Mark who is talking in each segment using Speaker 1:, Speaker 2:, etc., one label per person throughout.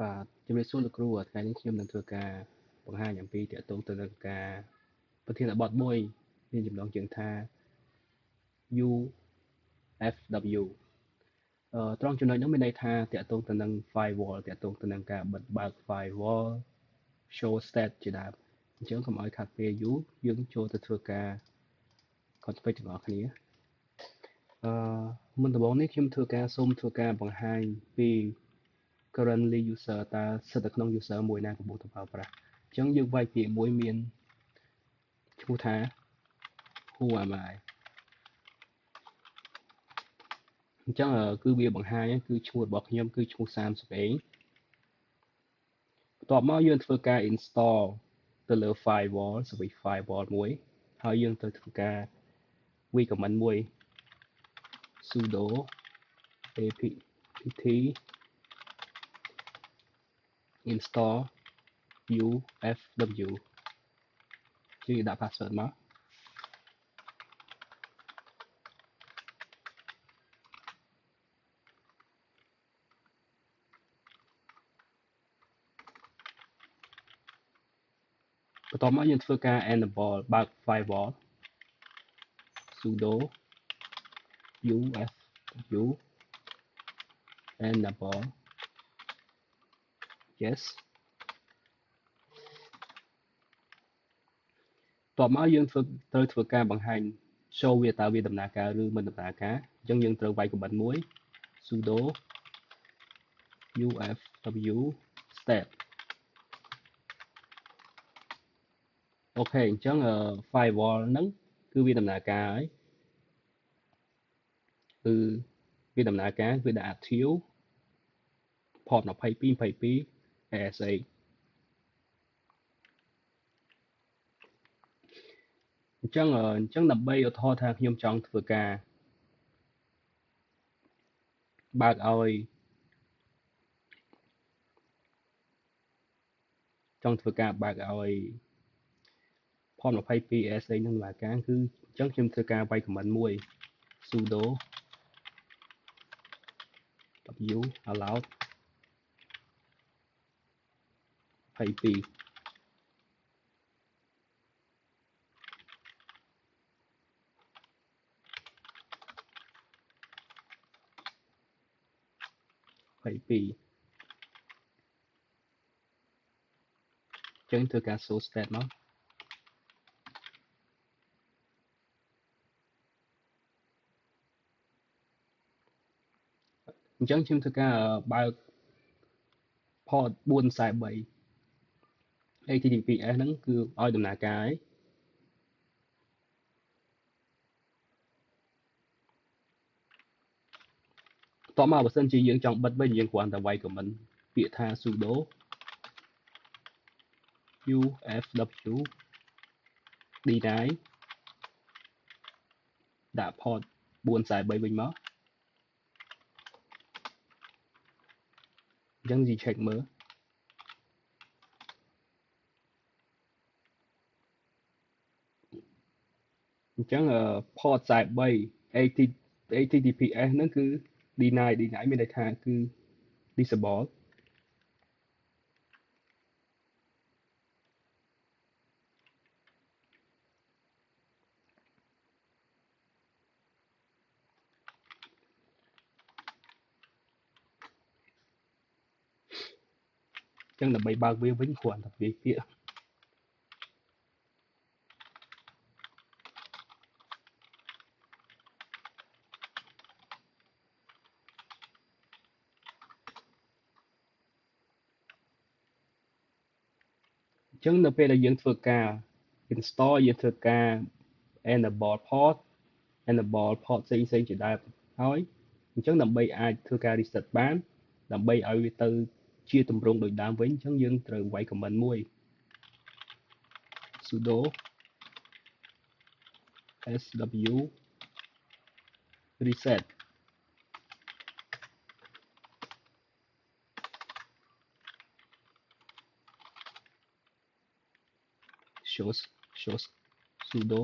Speaker 1: បាទជំរាបសួរលោកគ្រូថ្ងៃនេះខ្ញុំនឹងធ្វើការបង្ហាញអំពីទាក់ទងទៅនឹងការប្រធានបទមួយមានចំណងជើងថា UFW ត្រង់ចំណុចនោះមានន័យថាទាក់ទងទៅនឹង firewall ទាក់ទងទៅនឹងការបិទបើក firewall show state ជាដើមអញ្ចឹងកុំឲ្យខាត់ពេលយូរយើងចូលទៅធ្វើការ config ទាំងអស់គ្នាមុនដំបូងនេះខ្ញុំសូមធ្វើការបង្ហាញពី currently user តើស្ថិតនៅក្នុង user មួយណាកំពុងតែប្រើប្រាស់អញ្ចឹងយើងវាយពាក្យមួយមានឈ្មោះថា who am I អញ្ចឹងគឺវាបង្ហាញគឺឈ្មោះរបស់ខ្ញុំគឺឈ្មោះសាមសុកអេងបន្ទាប់មកយើងធ្វើការ install ទៅលើ firewall switch firewall មួយហើយយើងទៅធ្វើការ recommend មួយ sudo apt install ufw ជួយដាក់ password មកបន្ទាប់មកយើងធ្វើការ enable បើក firewall sudo ufw enable yes បន្ទាប់មកយើងត្រូវធ្វើការបង្ហាញ show វាតើវាដំណើរការឬមិនដំណើរការអញ្ចឹងយើងត្រូវវាយ command មួយ sudo ufw step អូខេអញ្ចឹងfirewall ហ្នឹងគឺវាដំណើរការហើយគឺវាដំណើរការវាដាក់ active port 22 ASA អញ្ចឹងដើម្បីឧទាហរណ៍ថាខ្ញុំចង់ធ្វើការបើកឲ្យport 22 ASA នឹងដំណើរការគឺអញ្ចឹងខ្ញុំធ្វើការវាយ command មួយ sudo w allow 22 22អញ្ចឹងធ្វើការ show state មកអញ្ចឹងខ្ញុំធ្វើការបើក port 443 HTTPS ហ្នឹងគឺឲ្យដំណើរការហើយតមកបើសិនជាយើងចង់បិទវិញយើងគ្រាន់តែវាយ command ពាក្យថា sudo ufw deny ដាក់ port 443វិញមកអញ្ចឹង check មើលអញ្ចឹងport 43 HTTPS ហ្នឹងគឺ deny មានន័យថាគឺ disable អញ្ចឹងដើម្បីបើកវាវិញគ្រាន់តែវាយពាក្យអញ្ចឹងនៅពេលដែលយើងធ្វើការ install យើងធ្វើការ enable port ផ្សេងៗជាដើមហើយអញ្ចឹងដើម្បីអាចធ្វើការ reset បានដើម្បីឲ្យវាទៅជាទម្រង់ដូចដើមវិញអញ្ចឹងយើងត្រូវវាយ command មួយ sudo sw reset shows sudo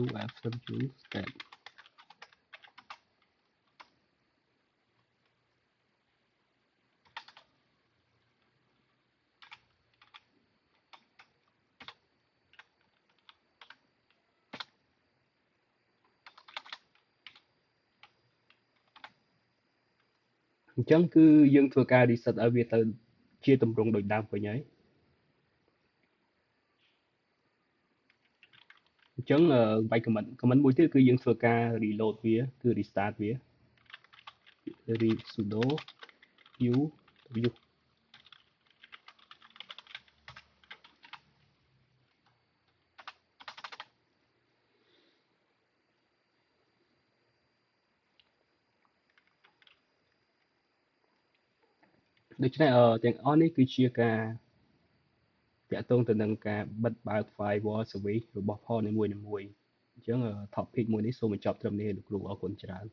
Speaker 1: ufw step អញ្ចឹងគឺយើងធ្វើការ reset ឲ្យវាទៅជាទម្រង់ដូចដើមវិញហើយអញ្ចឹងបាយ comment មួយទៀតគឺយើងធ្វើការ reload វាគឺ restart វា sudo u w ដូច្នេះទាំងអស់នេះគឺជាការតាក់ទងទៅនឹងការបិទបើក firewall service របស់ port នីមួយៗអញ្ចឹង topic មួយនេះសូមបញ្ចប់ត្រឹមនេះលោកគ្រូអរគុណច្រើន